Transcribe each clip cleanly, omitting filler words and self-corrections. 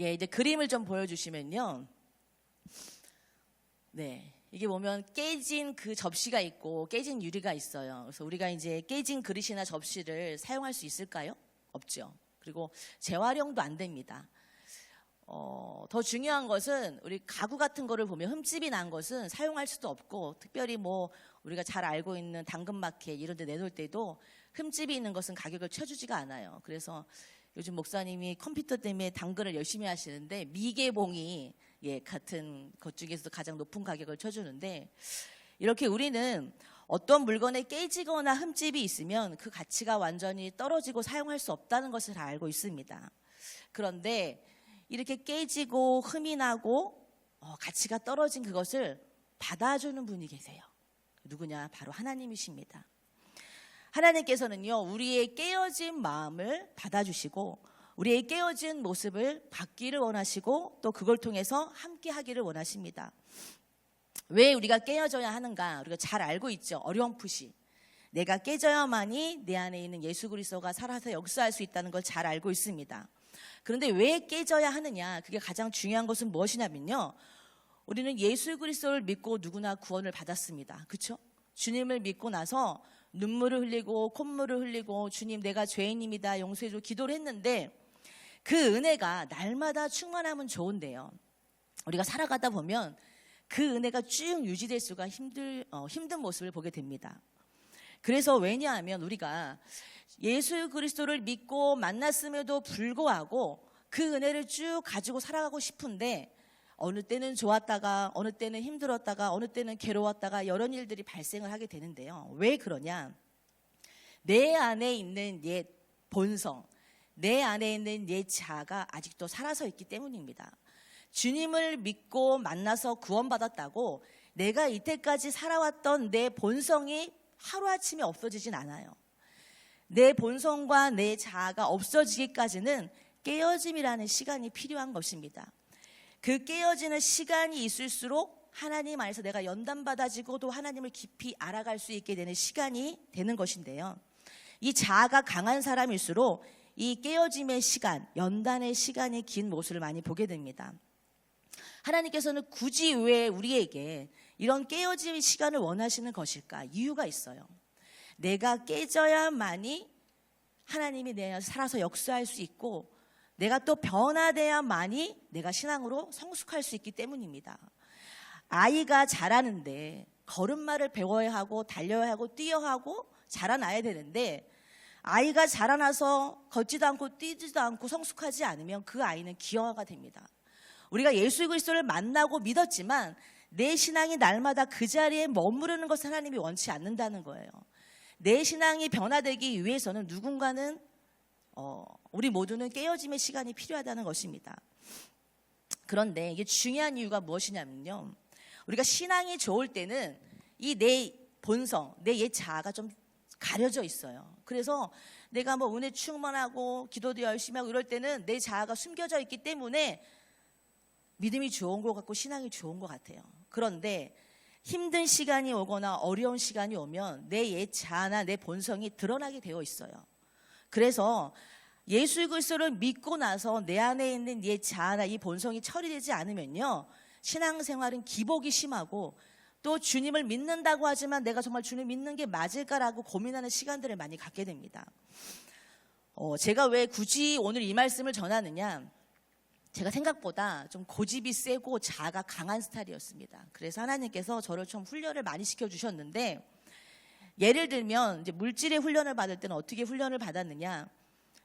예, 이제 그림을 좀 보여주시면요. 네. 이게 보면 깨진 그 접시가 있고 깨진 유리가 있어요. 그래서 우리가 이제 깨진 그릇이나 접시를 사용할 수 있을까요? 없죠. 그리고 재활용도 안 됩니다. 더 중요한 것은 우리 가구 같은 거를 보면 흠집이 난 것은 사용할 수도 없고, 특별히 뭐 우리가 잘 알고 있는 당근마켓 이런 데 내놓을 때도 흠집이 있는 것은 가격을 쳐주지가 않아요. 그래서 요즘 목사님이 컴퓨터 때문에 당근을 열심히 하시는데 미개봉이 같은 것 중에서도 가장 높은 가격을 쳐주는데, 이렇게 우리는 어떤 물건에 깨지거나 흠집이 있으면 그 가치가 완전히 떨어지고 사용할 수 없다는 것을 다 알고 있습니다. 그런데 이렇게 깨지고 흠이 나고 가치가 떨어진 그것을 받아주는 분이 계세요. 누구냐? 바로 하나님이십니다. 하나님께서는요, 우리의 깨어진 마음을 받아주시고 우리의 깨어진 모습을 받기를 원하시고 또 그걸 통해서 함께 하기를 원하십니다. 왜 우리가 깨어져야 하는가? 우리가 잘 알고 있죠. 어렴풋이 내가 깨져야만이 내 안에 있는 예수 그리스도가 살아서 역사할 수 있다는 걸 잘 알고 있습니다. 그런데 왜 깨져야 하느냐? 그게 가장 중요한 것은 무엇이냐면요, 우리는 예수 그리스도를 믿고 누구나 구원을 받았습니다. 그렇죠? 주님을 믿고 나서 눈물을 흘리고 콧물을 흘리고 주님 내가 죄인입니다 용서해줘 기도를 했는데 그 은혜가 날마다 충만하면 좋은데요, 우리가 살아가다 보면 그 은혜가 쭉 유지될 수가 힘든 모습을 보게 됩니다. 그래서 왜냐하면 우리가 예수 그리스도를 믿고 만났음에도 불구하고 그 은혜를 쭉 가지고 살아가고 싶은데 어느 때는 좋았다가 어느 때는 힘들었다가 어느 때는 괴로웠다가 여러 일들이 발생을 하게 되는데요. 왜 그러냐? 내 안에 있는 옛 본성, 내 안에 있는 옛 자아가 아직도 살아서 있기 때문입니다. 주님을 믿고 만나서 구원받았다고 내가 이때까지 살아왔던 내 본성이 하루아침에 없어지진 않아요. 내 본성과 내 자아가 없어지기까지는 깨어짐이라는 시간이 필요한 것입니다. 그 깨어지는 시간이 있을수록 하나님 안에서 내가 연단받아지고 또 하나님을 깊이 알아갈 수 있게 되는 시간이 되는 것인데요, 이 자아가 강한 사람일수록 이 깨어짐의 시간, 연단의 시간이 긴 모습을 많이 보게 됩니다. 하나님께서는 굳이 왜 우리에게 이런 깨어짐의 시간을 원하시는 것일까? 이유가 있어요. 내가 깨져야만이 하나님이 내 안에서 살아서 역사할 수 있고 내가 또 변화돼야만이 내가 신앙으로 성숙할 수 있기 때문입니다. 아이가 자라는데 걸음마를 배워야 하고 달려야 하고 뛰어야 하고 자라나야 되는데 아이가 자라나서 걷지도 않고 뛰지도 않고 성숙하지 않으면 그 아이는 기형아가 됩니다. 우리가 예수 그리스도를 만나고 믿었지만 내 신앙이 날마다 그 자리에 머무르는 것을 하나님이 원치 않는다는 거예요. 내 신앙이 변화되기 위해서는 누군가는 우리 모두는 깨어짐의 시간이 필요하다는 것입니다. 그런데 이게 중요한 이유가 무엇이냐면요, 우리가 신앙이 좋을 때는 이 내 본성, 내 옛 자아가 좀 가려져 있어요. 그래서 내가 뭐 은혜 충만하고 기도도 열심히 하고 이럴 때는 내 자아가 숨겨져 있기 때문에 믿음이 좋은 것 같고 신앙이 좋은 것 같아요. 그런데 힘든 시간이 오거나 어려운 시간이 오면 내 옛 자아나 내 본성이 드러나게 되어 있어요. 그래서 예수 그리스도를 믿고 나서 내 안에 있는 옛 자아나 이 본성이 처리되지 않으면요, 신앙생활은 기복이 심하고 또 주님을 믿는다고 하지만 내가 정말 주님을 믿는 게 맞을까라고 고민하는 시간들을 많이 갖게 됩니다. 제가 왜 굳이 오늘 이 말씀을 전하느냐, 제가 생각보다 좀 고집이 세고 자아가 강한 스타일이었습니다. 그래서 하나님께서 저를 좀 훈련을 많이 시켜주셨는데, 예를 들면 이제 물질의 훈련을 받을 때는 어떻게 훈련을 받았느냐,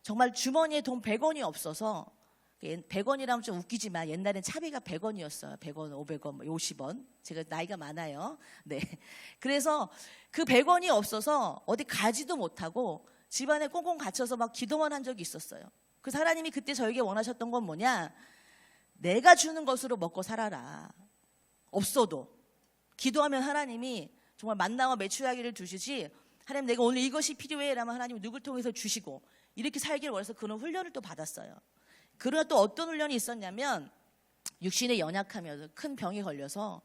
정말 주머니에 돈 100원이 없어서, 100원이라면 좀 웃기지만 옛날엔 차비가 100원이었어요. 100원, 500원, 50원. 제가 나이가 많아요. 네. 그래서 그 100원이 없어서 어디 가지도 못하고 집안에 꽁꽁 갇혀서 막 기도만 한 적이 있었어요. 그래서 하나님이 그때 저에게 원하셨던 건 뭐냐, 내가 주는 것으로 먹고 살아라. 없어도 기도하면 하나님이 정말 만나와 매출하기를 주시지, 하나님 내가 오늘 이것이 필요해 라면 하나님이 누굴 통해서 주시고 이렇게 살기를 원해서 그런 훈련을 또 받았어요. 그러나 또 어떤 훈련이 있었냐면, 육신에 연약하면서 큰 병이 걸려서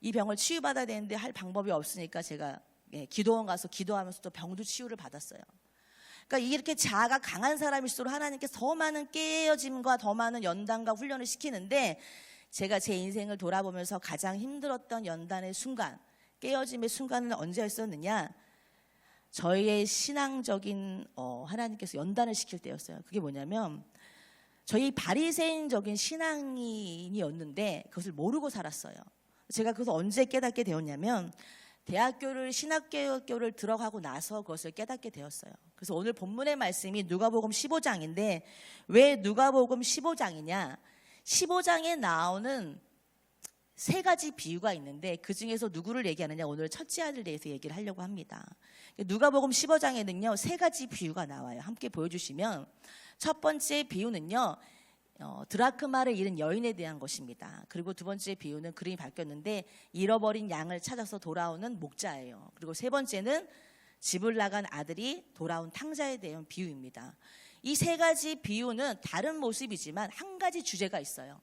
이 병을 치유받아야 되는데 할 방법이 없으니까 제가 기도원 가서 기도하면서 또 병도 치유를 받았어요. 그러니까 이렇게 자아가 강한 사람일수록 하나님께서 더 많은 깨어짐과 더 많은 연단과 훈련을 시키는데, 제가 제 인생을 돌아보면서 가장 힘들었던 연단의 순간, 깨어짐의 순간은 언제였었느냐, 저희의 신앙적인 하나님께서 연단을 시킬 때였어요. 그게 뭐냐면, 저희 바리새인적인 신앙인이었는데 그것을 모르고 살았어요. 제가 그것을 언제 깨닫게 되었냐면, 대학교를 신학교를 들어가고 나서 그것을 깨닫게 되었어요. 그래서 오늘 본문의 말씀이 누가복음 15장인데, 왜 누가복음 15장이냐? 15장에 나오는 세 가지 비유가 있는데 그 중에서 누구를 얘기하느냐, 오늘 첫째 아들에 대해서 얘기를 하려고 합니다. 누가복음 15장에는요 세 가지 비유가 나와요. 함께 보여주시면, 첫 번째 비유는요 드라크마를 잃은 여인에 대한 것입니다. 그리고 두 번째 비유는 그림이 바뀌었는데 잃어버린 양을 찾아서 돌아오는 목자예요. 그리고 세 번째는 집을 나간 아들이 돌아온 탕자에 대한 비유입니다. 이 세 가지 비유는 다른 모습이지만 한 가지 주제가 있어요.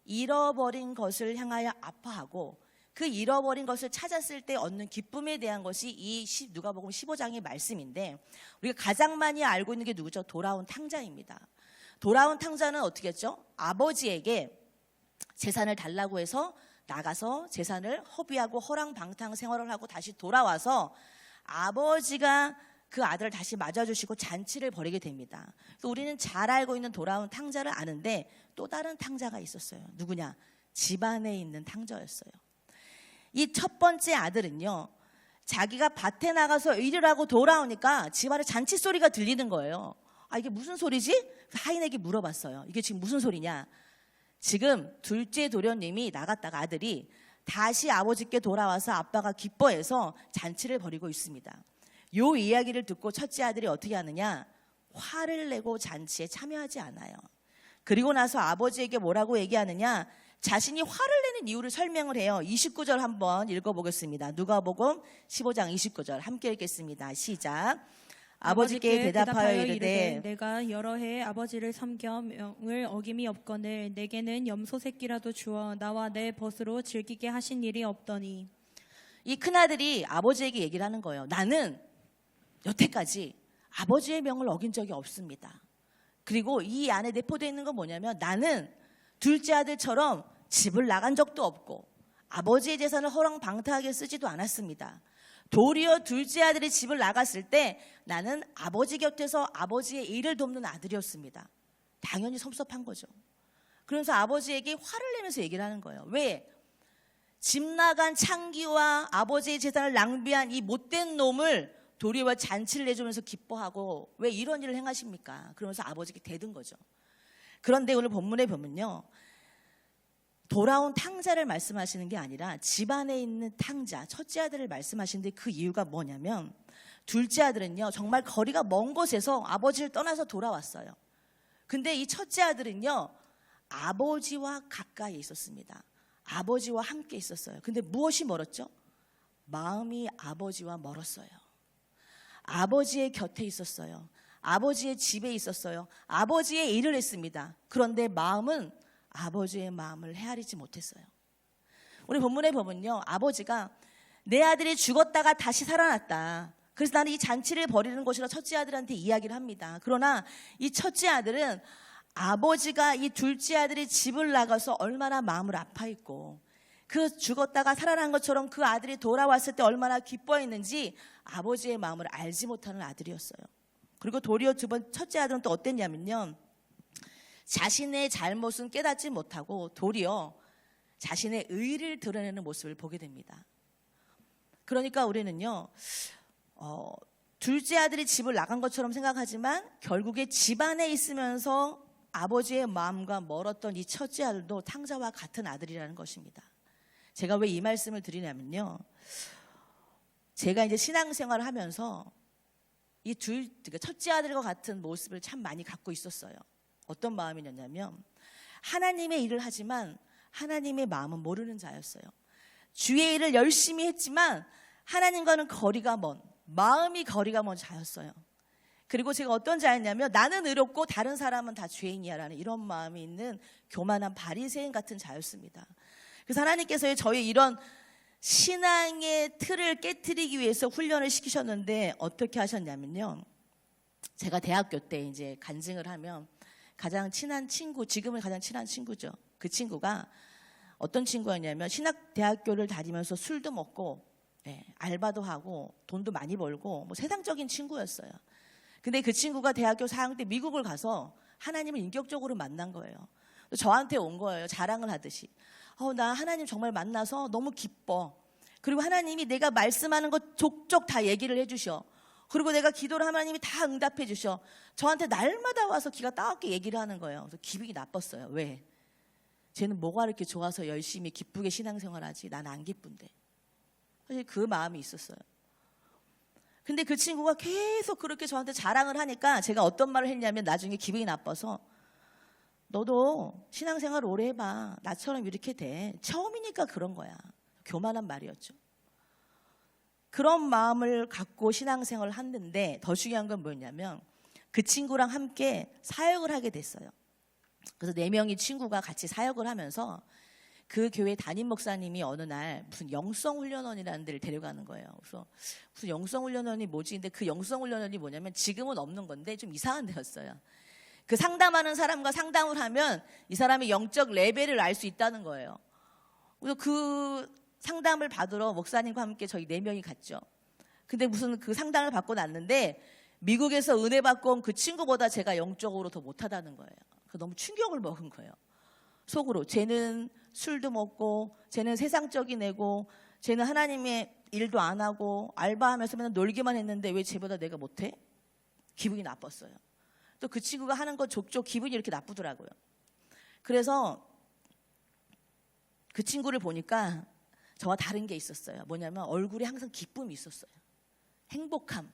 잃어버린 것을 향하여 아파하고 그 잃어버린 것을 찾았을 때 얻는 기쁨에 대한 것이 이 누가복음 15장의 말씀인데, 우리가 가장 많이 알고 있는 게 누구죠? 돌아온 탕자입니다. 돌아온 탕자는 어떻게 했죠? 아버지에게 재산을 달라고 해서 나가서 재산을 허비하고 허랑방탕 생활을 하고 다시 돌아와서 아버지가 그 아들을 다시 맞아주시고 잔치를 벌이게 됩니다. 그래서 우리는 잘 알고 있는 돌아온 탕자를 아는데 또 다른 탕자가 있었어요. 누구냐? 집안에 있는 탕자였어요. 이 첫 번째 아들은요, 자기가 밭에 나가서 일을 하고 돌아오니까 집안에 잔치 소리가 들리는 거예요. 이게 무슨 소리지? 하인에게 물어봤어요. 이게 지금 무슨 소리냐? 지금 둘째 도련님이 나갔다가 아들이 다시 아버지께 돌아와서 아빠가 기뻐해서 잔치를 벌이고 있습니다. 요 이야기를 듣고 첫째 아들이 어떻게 하느냐? 화를 내고 잔치에 참여하지 않아요. 그리고 나서 아버지에게 뭐라고 얘기하느냐? 자신이 화를 내는 이유를 설명을 해요. 29절 한번 읽어보겠습니다. 누가복음 15장 29절 함께 읽겠습니다. 시작. 아버지께 대답하여 이르되 내가 여러 해 아버지를 섬겨 명을 어김이 없거늘 내게는 염소 새끼라도 주어 나와 내 벗으로 즐기게 하신 일이 없더니. 이 큰아들이 아버지에게 얘기를 하는 거예요. 나는 여태까지 아버지의 명을 어긴 적이 없습니다. 그리고 이 안에 내포되어 있는 건 뭐냐면, 나는 둘째 아들처럼 집을 나간 적도 없고 아버지의 재산을 허랑방탕하게 쓰지도 않았습니다. 도리어 둘째 아들이 집을 나갔을 때 나는 아버지 곁에서 아버지의 일을 돕는 아들이었습니다. 당연히 섭섭한 거죠. 그러면서 아버지에게 화를 내면서 얘기를 하는 거예요. 왜? 집 나간 창기와 아버지의 재산을 낭비한 이 못된 놈을 도리어 잔치를 내주면서 기뻐하고 왜 이런 일을 행하십니까? 그러면서 아버지께 대든 거죠. 그런데 오늘 본문에 보면요, 돌아온 탕자를 말씀하시는 게 아니라 집안에 있는 탕자, 첫째 아들을 말씀하시는데, 그 이유가 뭐냐면, 둘째 아들은요 정말 거리가 먼 곳에서 아버지를 떠나서 돌아왔어요. 근데 이 첫째 아들은요 아버지와 가까이 있었습니다. 아버지와 함께 있었어요. 근데 무엇이 멀었죠? 마음이 아버지와 멀었어요. 아버지의 곁에 있었어요. 아버지의 집에 있었어요. 아버지의 일을 했습니다. 그런데 마음은 아버지의 마음을 헤아리지 못했어요. 우리 본문에 보면요, 아버지가 내 아들이 죽었다가 다시 살아났다. 그래서 나는 이 잔치를 벌이는 것이라 첫째 아들한테 이야기를 합니다. 그러나 이 첫째 아들은 아버지가 이 둘째 아들이 집을 나가서 얼마나 마음을 아파했고, 그 죽었다가 살아난 것처럼 그 아들이 돌아왔을 때 얼마나 기뻐했는지 아버지의 마음을 알지 못하는 아들이었어요. 그리고 도리어 첫째 아들은 또 어땠냐면요, 자신의 잘못은 깨닫지 못하고 도리어 자신의 의를 드러내는 모습을 보게 됩니다. 그러니까 우리는요, 둘째 아들이 집을 나간 것처럼 생각하지만 결국에 집안에 있으면서 아버지의 마음과 멀었던 이 첫째 아들도 탕자와 같은 아들이라는 것입니다. 제가 왜 이 말씀을 드리냐면요, 제가 이제 신앙생활을 하면서 이 첫째 아들과 같은 모습을 참 많이 갖고 있었어요. 어떤 마음이었냐면, 하나님의 일을 하지만 하나님의 마음은 모르는 자였어요. 주의 일을 열심히 했지만 하나님과는 거리가 먼, 마음이 거리가 먼 자였어요. 그리고 제가 어떤 자였냐면, 나는 의롭고 다른 사람은 다 죄인이야 라는 이런 마음이 있는 교만한 바리새인 같은 자였습니다. 그래서 하나님께서 저희 이런 신앙의 틀을 깨트리기 위해서 훈련을 시키셨는데 어떻게 하셨냐면요, 제가 대학교 때 이제 간증을 하면 가장 친한 친구, 지금은 가장 친한 친구죠. 그 친구가 어떤 친구였냐면 신학대학교를 다니면서 술도 먹고 알바도 하고 돈도 많이 벌고 뭐 세상적인 친구였어요. 근데 그 친구가 대학교 4학년 때 미국을 가서 하나님을 인격적으로 만난 거예요. 저한테 온 거예요. 자랑을 하듯이. 나 하나님 정말 만나서 너무 기뻐. 그리고 하나님이 내가 말씀하는 것 족족 다 얘기를 해주셔. 그리고 내가 기도를 하면 하나님이 다 응답해 주셔. 저한테 날마다 와서 기가 따갑게 얘기를 하는 거예요. 그래서 기분이 나빴어요. 왜? 쟤는 뭐가 이렇게 좋아서 열심히 기쁘게 신앙생활하지? 난 안 기쁜데. 사실 그 마음이 있었어요. 근데 그 친구가 계속 그렇게 저한테 자랑을 하니까 제가 어떤 말을 했냐면 나중에 기분이 나빠서 너도 신앙생활 오래 해봐. 나처럼 이렇게 돼. 처음이니까 그런 거야. 교만한 말이었죠. 그런 마음을 갖고 신앙생활을 했는데 더 중요한 건 뭐였냐면 그 친구랑 함께 사역을 하게 됐어요. 그래서 4명의 친구가 같이 사역을 하면서 그 교회 담임 목사님이 어느 날 무슨 영성훈련원이라는 데를 데려가는 거예요. 그래서 무슨 영성훈련원이 뭐지? 근데 그 영성훈련원이 뭐냐면 지금은 없는 건데 좀 이상한 데였어요. 그 상담하는 사람과 상담을 하면 이 사람의 영적 레벨을 알 수 있다는 거예요. 그래서 그 상담을 받으러 목사님과 함께 저희 4명이 갔죠. 근데 무슨 그 상담을 받고 났는데 미국에서 은혜 받고 온 그 친구보다 제가 영적으로 더 못하다는 거예요. 너무 충격을 먹은 거예요. 속으로. 쟤는 술도 먹고 쟤는 세상적인 애고 쟤는 하나님의 일도 안 하고 알바하면서 맨날 놀기만 했는데 왜 쟤보다 내가 못해? 기분이 나빴어요. 또 그 친구가 하는 거 족족 기분이 이렇게 나쁘더라고요. 그래서 그 친구를 보니까 저와 다른 게 있었어요. 뭐냐면 얼굴에 항상 기쁨이 있었어요. 행복함.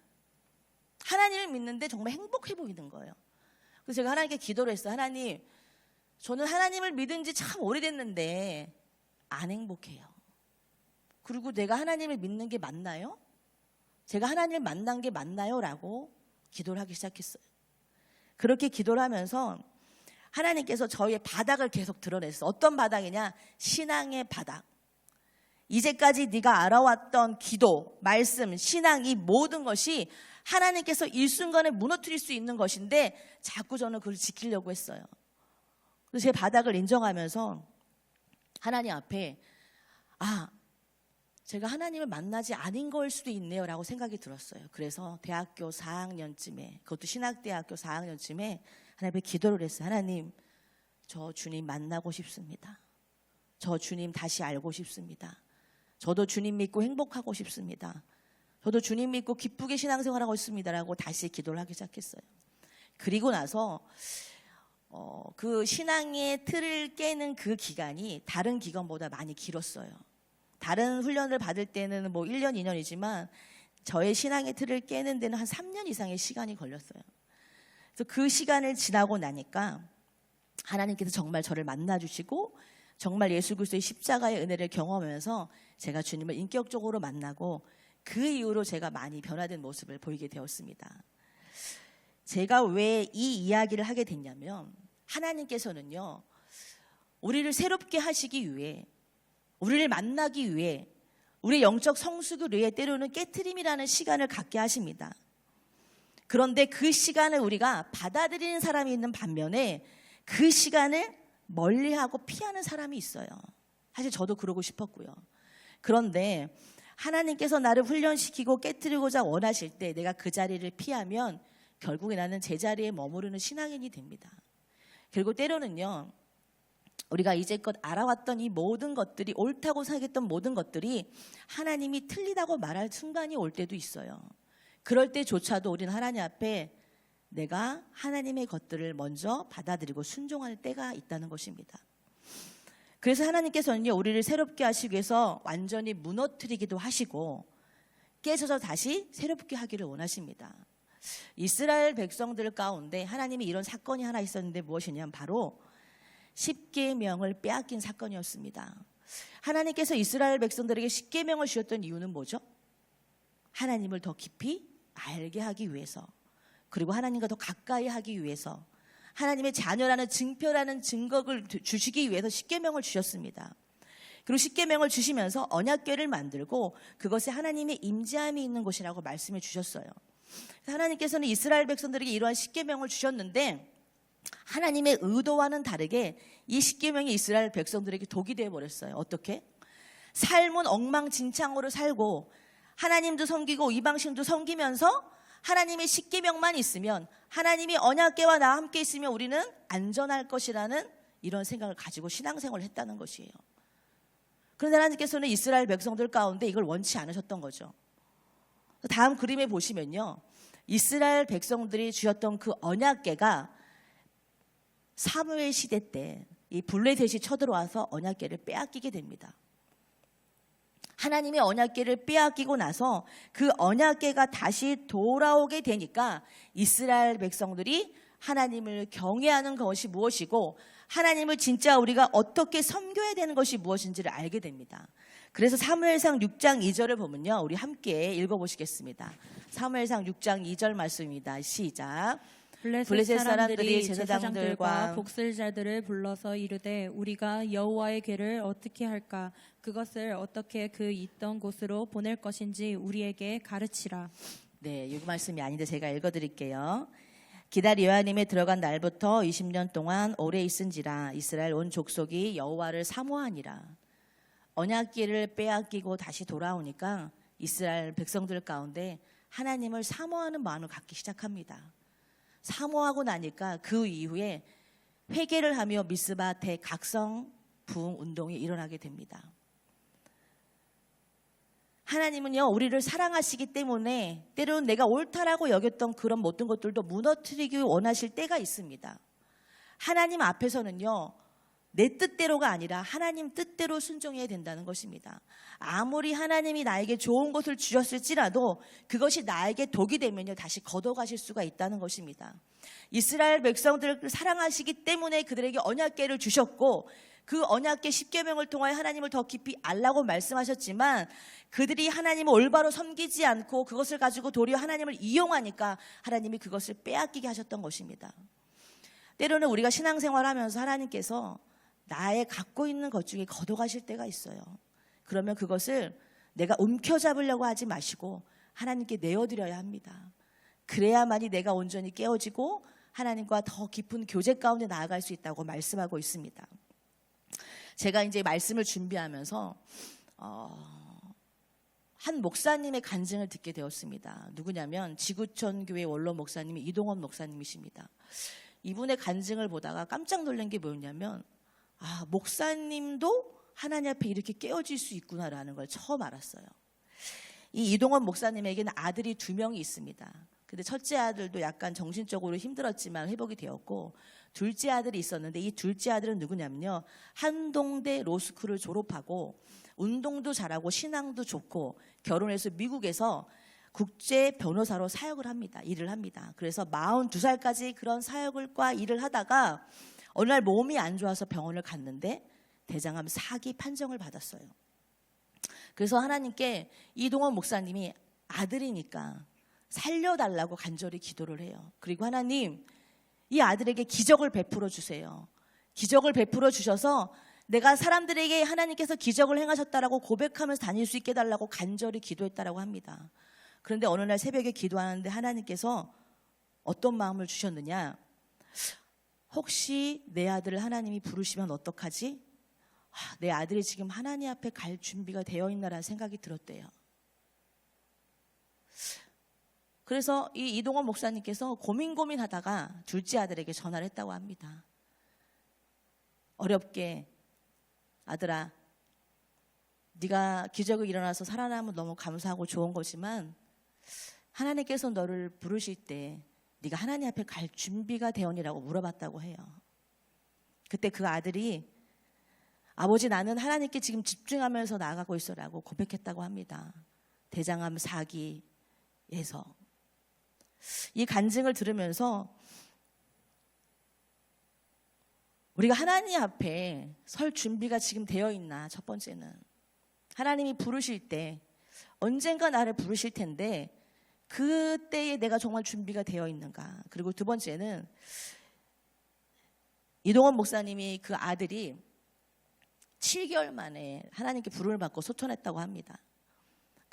하나님을 믿는데 정말 행복해 보이는 거예요. 그래서 제가 하나님께 기도를 했어요. 하나님, 저는 하나님을 믿은 지 참 오래됐는데 안 행복해요. 그리고 내가 하나님을 믿는 게 맞나요? 제가 하나님을 만난 게 맞나요? 라고 기도를 하기 시작했어요. 그렇게 기도를 하면서 하나님께서 저희의 바닥을 계속 드러냈어요. 어떤 바닥이냐? 신앙의 바닥. 이제까지 네가 알아왔던 기도, 말씀, 신앙 이 모든 것이 하나님께서 일순간에 무너뜨릴 수 있는 것인데 자꾸 저는 그걸 지키려고 했어요. 그래서 제 바닥을 인정하면서 하나님 앞에 제가 하나님을 만나지 않은 걸 수도 있네요 라고 생각이 들었어요. 그래서 대학교 4학년쯤에 그것도 신학대학교 4학년쯤에 하나님께 기도를 했어요. 하나님, 저 주님 만나고 싶습니다. 저 주님 다시 알고 싶습니다. 저도 주님 믿고 행복하고 싶습니다. 저도 주님 믿고 기쁘게 신앙생활하고 있습니다 라고 다시 기도를 하기 시작했어요. 그리고 나서 그 신앙의 틀을 깨는 그 기간이 다른 기간보다 많이 길었어요. 다른 훈련을 받을 때는 뭐 1년, 2년이지만 저의 신앙의 틀을 깨는 데는 한 3년 이상의 시간이 걸렸어요. 그래서 그 시간을 지나고 나니까 하나님께서 정말 저를 만나주시고 정말 예수 그리스도의 십자가의 은혜를 경험하면서 제가 주님을 인격적으로 만나고 그 이후로 제가 많이 변화된 모습을 보이게 되었습니다. 제가 왜 이 이야기를 하게 됐냐면 하나님께서는요, 우리를 새롭게 하시기 위해, 우리를 만나기 위해, 우리의 영적 성숙을 위해 때로는 깨트림이라는 시간을 갖게 하십니다. 그런데 그 시간을 우리가 받아들이는 사람이 있는 반면에 그 시간을 멀리하고 피하는 사람이 있어요. 사실 저도 그러고 싶었고요. 그런데 하나님께서 나를 훈련시키고 깨트리고자 원하실 때 내가 그 자리를 피하면 결국에 나는 제자리에 머무르는 신앙인이 됩니다. 그리고 때로는요, 우리가 이제껏 알아왔던 이 모든 것들이, 옳다고 생각했던 모든 것들이 하나님이 틀리다고 말할 순간이 올 때도 있어요. 그럴 때조차도 우리는 하나님 앞에 내가 하나님의 것들을 먼저 받아들이고 순종할 때가 있다는 것입니다. 그래서 하나님께서는요, 우리를 새롭게 하시기 위해서 완전히 무너뜨리기도 하시고 깨져서 다시 새롭게 하기를 원하십니다. 이스라엘 백성들 가운데 하나님이 이런 사건이 하나 있었는데 무엇이냐면 바로 십계명을 빼앗긴 사건이었습니다. 하나님께서 이스라엘 백성들에게 십계명을 주셨던 이유는 뭐죠? 하나님을 더 깊이 알게 하기 위해서, 그리고 하나님과 더 가까이 하기 위해서, 하나님의 자녀라는 증표라는 증거를 주시기 위해서 십계명을 주셨습니다. 그리고 십계명을 주시면서 언약궤를 만들고 그것에 하나님의 임재함이 있는 곳이라고 말씀해 주셨어요. 하나님께서는 이스라엘 백성들에게 이러한 십계명을 주셨는데 하나님의 의도와는 다르게 이 십계명이 이스라엘 백성들에게 독이 되어 버렸어요. 어떻게? 삶은 엉망진창으로 살고 하나님도 섬기고 이방신도 섬기면서 하나님의 십계명만 있으면, 하나님이 언약궤와 나와 함께 있으면 우리는 안전할 것이라는 이런 생각을 가지고 신앙생활을 했다는 것이에요. 그런데 하나님께서는 이스라엘 백성들 가운데 이걸 원치 않으셨던 거죠. 다음 그림에 보시면요, 이스라엘 백성들이 주셨던 그 언약궤가 사무엘 시대 때 이 블레셋이 쳐들어와서 언약궤를 빼앗기게 됩니다. 하나님의 언약궤를 빼앗기고 나서 그 언약궤가 다시 돌아오게 되니까 이스라엘 백성들이 하나님을 경외하는 것이 무엇이고 하나님을 진짜 우리가 어떻게 섬겨야 되는 것이 무엇인지를 알게 됩니다. 그래서 사무엘상 6장 2절을 보면요, 우리 함께 읽어보시겠습니다. 사무엘상 6장 2절 말씀입니다. 시작. 블레셋 사람들이 제사장들과 복술자들을 불러서 이르되 우리가 여호와의 궤를 어떻게 할까? 그것을 어떻게 그 있던 곳으로 보낼 것인지 우리에게 가르치라. 네, 이 말씀이 아닌데 제가 읽어드릴게요. 기다리 여호와님에 들어간 날부터 20년 동안 오래 있은지라 이스라엘 온 족속이 여호와를 사모하니라. 언약궤를 빼앗기고 다시 돌아오니까 이스라엘 백성들 가운데 하나님을 사모하는 마음을 갖기 시작합니다. 사모하고 나니까 그 이후에 회개를 하며 미스바 대각성 부흥 운동이 일어나게 됩니다. 하나님은요, 우리를 사랑하시기 때문에 때로는 내가 옳다라고 여겼던 그런 모든 것들도 무너뜨리기 원하실 때가 있습니다. 하나님 앞에서는요, 내 뜻대로가 아니라 하나님 뜻대로 순종해야 된다는 것입니다. 아무리 하나님이 나에게 좋은 것을 주셨을지라도 그것이 나에게 독이 되면요, 다시 걷어가실 수가 있다는 것입니다. 이스라엘 백성들을 사랑하시기 때문에 그들에게 언약궤를 주셨고 그 언약궤 십계명을 통하여 하나님을 더 깊이 알라고 말씀하셨지만 그들이 하나님을 올바로 섬기지 않고 그것을 가지고 도리어 하나님을 이용하니까 하나님이 그것을 빼앗기게 하셨던 것입니다. 때로는 우리가 신앙생활하면서 하나님께서 나의 갖고 있는 것 중에 걷어가실 때가 있어요. 그러면 그것을 내가 움켜잡으려고 하지 마시고 하나님께 내어드려야 합니다. 그래야만이 내가 온전히 깨어지고 하나님과 더 깊은 교제 가운데 나아갈 수 있다고 말씀하고 있습니다. 제가 이제 말씀을 준비하면서 한 목사님의 간증을 듣게 되었습니다. 누구냐면 지구촌 교회 원로 목사님이 이동원 목사님이십니다. 이분의 간증을 보다가 깜짝 놀란 게 뭐였냐면 목사님도 하나님 앞에 이렇게 깨어질 수 있구나라는 걸 처음 알았어요. 이 이동원 목사님에게는 아들이 2명이 있습니다. 근데 첫째 아들도 약간 정신적으로 힘들었지만 회복이 되었고 둘째 아들이 있었는데 이 둘째 아들은 누구냐면요, 한동대 로스쿨을 졸업하고 운동도 잘하고 신앙도 좋고 결혼해서 미국에서 국제 변호사로 사역을 합니다. 일을 합니다. 그래서 42살까지 그런 사역과 일을 하다가 어느 날 몸이 안 좋아서 병원을 갔는데 대장암 4기 판정을 받았어요. 그래서 하나님께 이동원 목사님이 아들이니까 살려달라고 간절히 기도를 해요. 그리고 하나님, 이 아들에게 기적을 베풀어 주세요. 기적을 베풀어 주셔서 내가 사람들에게 하나님께서 기적을 행하셨다라고 고백하면서 다닐 수 있게 해달라고 간절히 기도했다라고 합니다. 그런데 어느 날 새벽에 기도하는데 하나님께서 어떤 마음을 주셨느냐, 혹시 내 아들을 하나님이 부르시면 어떡하지? 내 아들이 지금 하나님 앞에 갈 준비가 되어 있나라는 생각이 들었대요. 그래서 이 이동원 목사님께서 고민하다가 둘째 아들에게 전화를 했다고 합니다. 어렵게, 아들아, 네가 기적이 일어나서 살아나면 너무 감사하고 좋은 거지만 하나님께서 너를 부르실 때 네가 하나님 앞에 갈 준비가 되었니라고 물어봤다고 해요. 그때 그 아들이 아버지, 나는 하나님께 지금 집중하면서 나아가고 있어라고 고백했다고 합니다. 대장암 4기에서. 이 간증을 들으면서 우리가 하나님 앞에 설 준비가 지금 되어 있나, 첫 번째는 하나님이 부르실 때 언젠가 나를 부르실 텐데 그때에 내가 정말 준비가 되어 있는가. 그리고 두 번째는 이동원 목사님이 그 아들이 7개월 만에 하나님께 부름을 받고 소천했다고 합니다.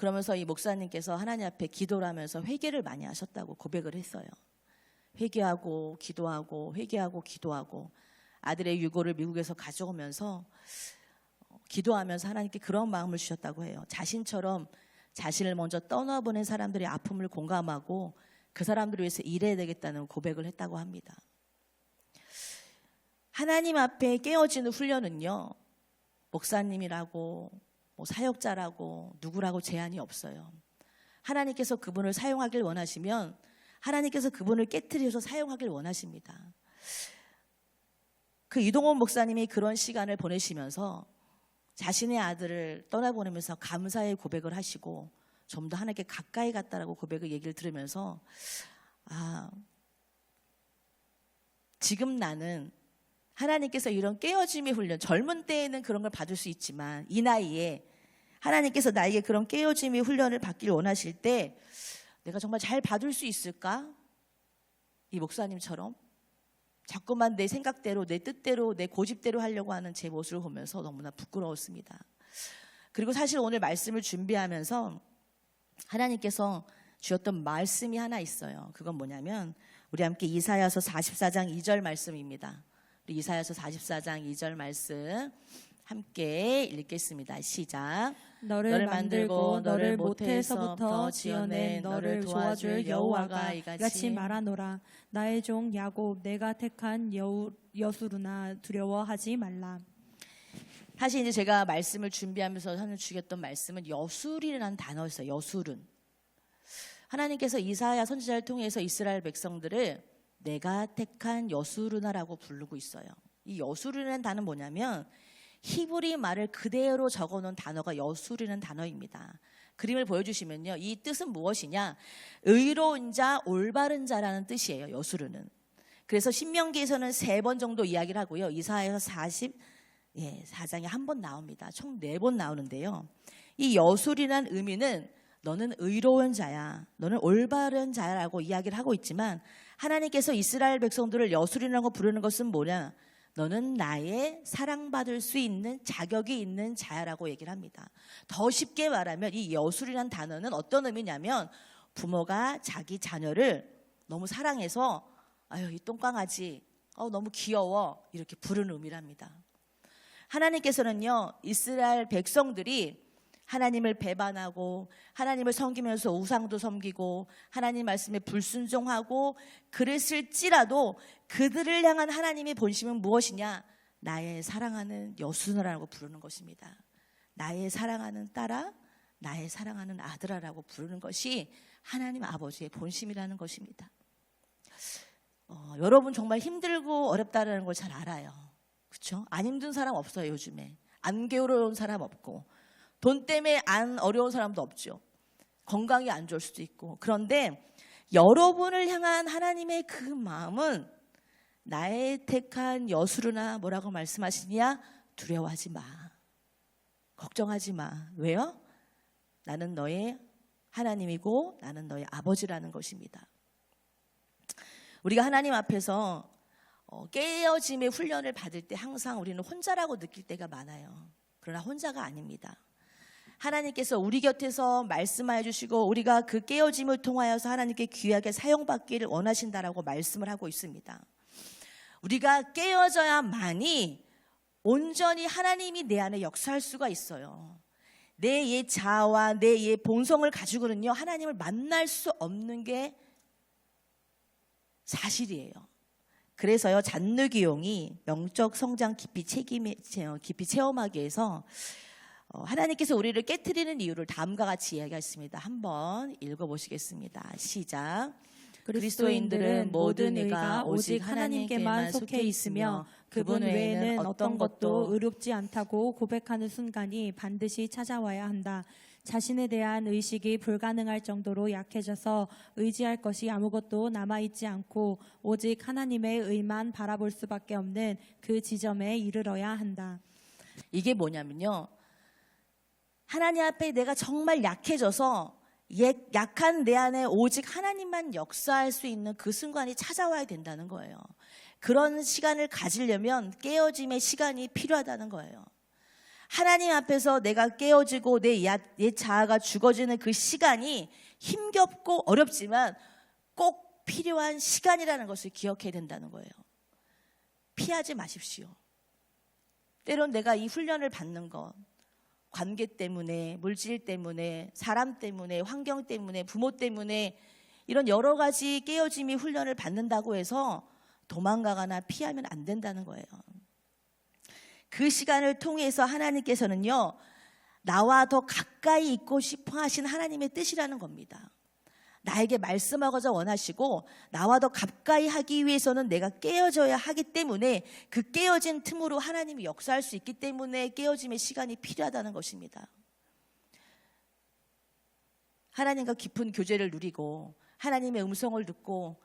그러면서 이 목사님께서 하나님 앞에 기도를 하면서 회개를 많이 하셨다고 고백을 했어요. 회개하고 기도하고 회개하고 기도하고 아들의 유고를 미국에서 가져오면서 기도하면서 하나님께 그런 마음을 주셨다고 해요. 자신처럼 자신을 먼저 떠나보낸 사람들의 아픔을 공감하고 그 사람들을 위해서 일해야 되겠다는 고백을 했다고 합니다. 하나님 앞에 깨어지는 훈련은요, 목사님이라고 뭐 사역자라고 누구라고 제한이 없어요. 하나님께서 그분을 사용하길 원하시면 하나님께서 그분을 깨트려서 사용하길 원하십니다. 그 이동원 목사님이 그런 시간을 보내시면서 자신의 아들을 떠나보내면서 감사의 고백을 하시고 좀 더 하나님께 가까이 갔다라고 고백을 얘기를 들으면서 지금 나는 하나님께서 이런 깨어짐의 훈련, 젊은 때에는 그런 걸 받을 수 있지만 이 나이에 하나님께서 나에게 그런 깨어짐의 훈련을 받기를 원하실 때 내가 정말 잘 받을 수 있을까? 이 목사님처럼 자꾸만 내 생각대로, 내 뜻대로, 내 고집대로 하려고 하는 제 모습을 보면서 너무나 부끄러웠습니다. 그리고 사실 오늘 말씀을 준비하면서 하나님께서 주셨던 말씀이 하나 있어요. 그건 뭐냐면 우리 함께 이사야서 44장 2절 말씀입니다. 우리 이사야서 44장 2절 말씀 함께 읽겠습니다. 시작. 너를 만들고 너를 모태에서부터 지어낸 너를 도와줄 여호와가 이같이 말하노라. 나의 종 야곱 내가 택한 여수르나 두려워하지 말라. 사실 이제 제가 말씀을 준비하면서 하는 주겠던 말씀은 여술이라는 단어였어요. 여술은 하나님께서 이사야 선지자를 통해서 이스라엘 백성들을 내가 택한 여수르나라고 부르고 있어요. 이 여수르라는 단어는 뭐냐면 히브리 말을 그대로 적어놓은 단어가 여술이라는 단어입니다. 그림을 보여주시면요, 이 뜻은 무엇이냐? 의로운 자, 올바른 자라는 뜻이에요. 여수르는. 그래서 신명기에서는 3번 정도 이야기를 하고요, 이사야서 4장에 한 번 나옵니다. 총 4번 나오는데요, 이 여술이라는 의미는 너는 의로운 자야, 너는 올바른 자라고 이야기를 하고 있지만 하나님께서 이스라엘 백성들을 여술이라고 부르는 것은 뭐냐? 너는 나의 사랑받을 수 있는 자격이 있는 자야라고 얘기를 합니다. 더 쉽게 말하면 이 여술이라는 단어는 어떤 의미냐면 부모가 자기 자녀를 너무 사랑해서 아유 이 똥강아지 너무 귀여워 이렇게 부르는 의미랍니다. 하나님께서는요, 이스라엘 백성들이 하나님을 배반하고 하나님을 섬기면서 우상도 섬기고 하나님 말씀에 불순종하고 그랬을지라도 그들을 향한 하나님의 본심은 무엇이냐? 나의 사랑하는 여수나라고 부르는 것입니다. 나의 사랑하는 딸아, 나의 사랑하는 아들아라고 부르는 것이 하나님 아버지의 본심이라는 것입니다. 여러분 정말 힘들고 어렵다는 걸 잘 알아요. 그렇죠? 안 힘든 사람 없어요. 요즘에 안 괴로운 사람 없고 돈 때문에 안 어려운 사람도 없죠. 건강이 안 좋을 수도 있고. 그런데 여러분을 향한 하나님의 그 마음은 나의 택한 여수르나 뭐라고 말씀하시냐? 두려워하지 마. 걱정하지 마. 왜요? 나는 너의 하나님이고 나는 너의 아버지라는 것입니다. 우리가 하나님 앞에서 깨어짐의 훈련을 받을 때 항상 우리는 혼자라고 느낄 때가 많아요. 그러나 혼자가 아닙니다. 하나님께서 우리 곁에서 말씀하여 주시고 우리가 그 깨어짐을 통하여서 하나님께 귀하게 사용받기를 원하신다라고 말씀을 하고 있습니다. 우리가 깨어져야만이 온전히 하나님이 내 안에 역사할 수가 있어요. 내 옛 자아와 내 옛 본성을 가지고는요, 하나님을 만날 수 없는 게 사실이에요. 그래서요, 잔누기용이 영적 성장 깊이 체험하기 위해서 하나님께서 우리를 깨트리는 이유를 다음과 같이 이야기했습니다. 한번 읽어보시겠습니다. 시작. 그리스도인들은 모든 의가 오직 하나님께만 속해 있으며 그분 외에는 어떤 것도 의롭지 않다고 고백하는 순간이 반드시 찾아와야 한다. 자신에 대한 의식이 불가능할 정도로 약해져서 의지할 것이 아무것도 남아있지 않고 오직 하나님의 의만 바라볼 수밖에 없는 그 지점에 이르러야 한다. 이게 뭐냐면요, 하나님 앞에 내가 정말 약해져서 약한 내 안에 오직 하나님만 역사할 수 있는 그 순간이 찾아와야 된다는 거예요. 그런 시간을 가지려면 깨어짐의 시간이 필요하다는 거예요. 하나님 앞에서 내가 깨어지고 내 옛 자아가 죽어지는 그 시간이 힘겹고 어렵지만 꼭 필요한 시간이라는 것을 기억해야 된다는 거예요. 피하지 마십시오. 때론 내가 이 훈련을 받는 것, 관계 때문에, 물질 때문에, 사람 때문에, 환경 때문에, 부모 때문에 이런 여러 가지 깨어짐이 훈련을 받는다고 해서 도망가거나 피하면 안 된다는 거예요. 그 시간을 통해서 하나님께서는요, 나와 더 가까이 있고 싶어 하신 하나님의 뜻이라는 겁니다. 나에게 말씀하고자 원하시고 나와 더 가까이 하기 위해서는 내가 깨어져야 하기 때문에 그 깨어진 틈으로 하나님이 역사할 수 있기 때문에 깨어짐의 시간이 필요하다는 것입니다. 하나님과 깊은 교제를 누리고 하나님의 음성을 듣고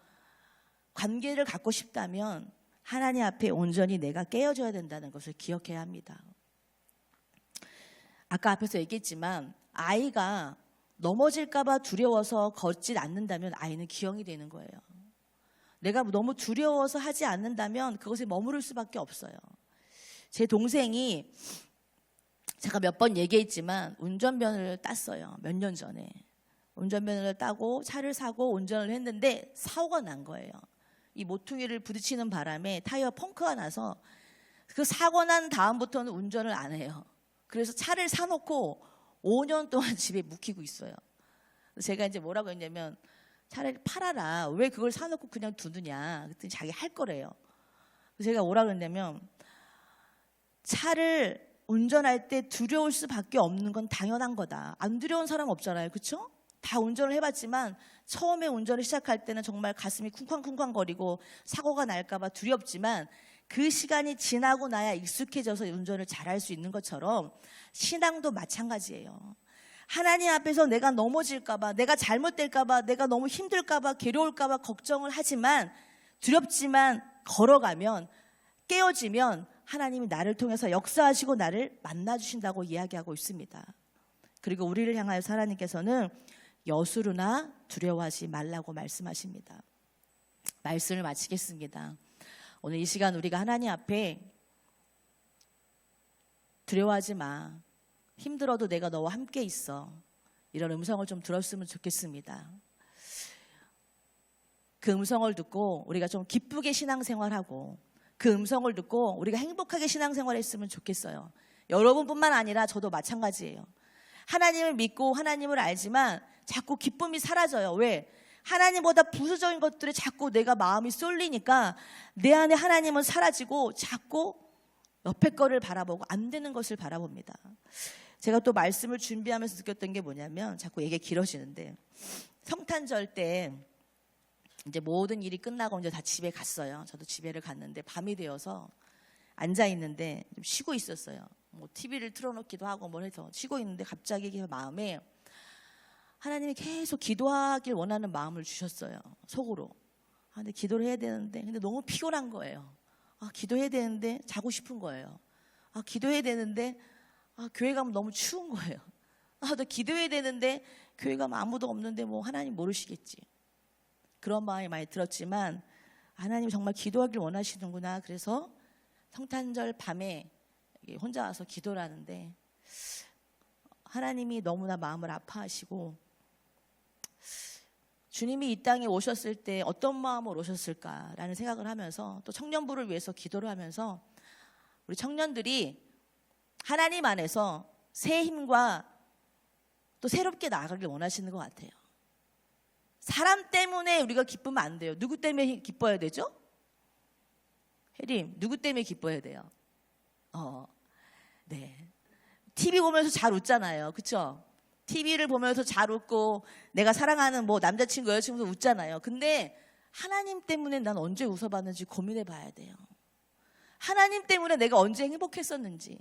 관계를 갖고 싶다면 하나님 앞에 온전히 내가 깨어져야 된다는 것을 기억해야 합니다. 아까 앞에서 얘기했지만 아이가 넘어질까 봐 두려워서 걷질 않는다면 아이는 기형이 되는 거예요. 내가 너무 두려워서 하지 않는다면 그것에 머무를 수밖에 없어요. 제 동생이 제가 몇 번 얘기했지만 운전면허를 땄어요. 몇 년 전에. 운전면허를 따고 차를 사고 운전을 했는데 사고가 난 거예요. 이 모퉁이를 부딪히는 바람에 타이어 펑크가 나서 그 사고 난 다음부터는 운전을 안 해요. 그래서 차를 사놓고 5년 동안 집에 묵히고 있어요. 제가 이제 뭐라고 했냐면 차라리 팔아라. 왜 그걸 사놓고 그냥 두느냐. 그랬더니 자기 할 거래요. 제가 뭐라고 했냐면 차를 운전할 때 두려울 수밖에 없는 건 당연한 거다. 안 두려운 사람 없잖아요. 그렇죠? 다 운전을 해봤지만 처음에 운전을 시작할 때는 정말 가슴이 쿵쾅쿵쾅거리고 사고가 날까 봐 두렵지만 그 시간이 지나고 나야 익숙해져서 운전을 잘할 수 있는 것처럼 신앙도 마찬가지예요. 하나님 앞에서 내가 넘어질까 봐, 내가 잘못될까 봐, 내가 너무 힘들까 봐, 괴로울까 봐 걱정을 하지만 두렵지만 걸어가면 깨어지면 하나님이 나를 통해서 역사하시고 나를 만나주신다고 이야기하고 있습니다. 그리고 우리를 향하여서 하나님께서는 여수르나 두려워하지 말라고 말씀하십니다. 말씀을 마치겠습니다. 오늘 이 시간 우리가 하나님 앞에 두려워하지 마. 힘들어도 내가 너와 함께 있어. 이런 음성을 좀 들었으면 좋겠습니다. 그 음성을 듣고 우리가 좀 기쁘게 신앙생활하고 그 음성을 듣고 우리가 행복하게 신앙생활했으면 좋겠어요. 여러분뿐만 아니라 저도 마찬가지예요. 하나님을 믿고 하나님을 알지만 자꾸 기쁨이 사라져요. 왜? 하나님보다 부수적인 것들에 자꾸 내가 마음이 쏠리니까 내 안에 하나님은 사라지고 자꾸 옆에 거를 바라보고 안 되는 것을 바라봅니다. 제가 또 말씀을 준비하면서 느꼈던 게 뭐냐면 자꾸 얘기가 길어지는데 성탄절 때 이제 모든 일이 끝나고 이제 다 집에 갔어요. 저도 집에를 갔는데 밤이 되어서 앉아 있는데 좀 쉬고 있었어요. 뭐 TV를 틀어놓기도 하고 뭘 해서 쉬고 있는데 갑자기 마음에 하나님이 계속 기도하길 원하는 마음을 주셨어요. 속으로. 근데 기도를 해야 되는데 근데 너무 피곤한 거예요. 기도해야 되는데 자고 싶은 거예요. 기도해야 되는데 교회 가면 너무 추운 거예요. 나 기도해야 되는데 교회 가면 아무도 없는데 뭐 하나님 모르시겠지. 그런 마음이 많이 들었지만 하나님 정말 기도하길 원하시는구나. 그래서 성탄절 밤에 혼자 와서 기도를 하는데 하나님이 너무나 마음을 아파하시고 주님이 이 땅에 오셨을 때 어떤 마음으로 오셨을까라는 생각을 하면서 또 청년부를 위해서 기도를 하면서 우리 청년들이 하나님 안에서 새 힘과 또 새롭게 나아가길 원하시는 것 같아요. 사람 때문에 우리가 기쁘면 안 돼요. 누구 때문에 기뻐야 되죠? 혜림, 누구 때문에 기뻐야 돼요? 네. TV 보면서 잘 웃잖아요. 그렇죠? TV를 보면서 잘 웃고 내가 사랑하는 뭐 남자친구, 여자친구도 웃잖아요. 근데 하나님 때문에 난 언제 웃어봤는지 고민해 봐야 돼요. 하나님 때문에 내가 언제 행복했었는지,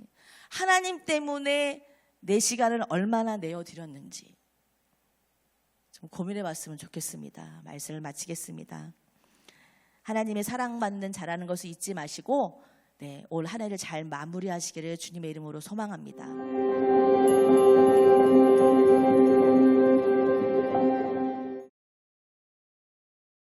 하나님 때문에 내 시간을 얼마나 내어드렸는지 좀 고민해 봤으면 좋겠습니다. 말씀을 마치겠습니다. 하나님의 사랑받는 자라는 것을 잊지 마시고 올 한 해를 잘 마무리하시기를 주님의 이름으로 소망합니다.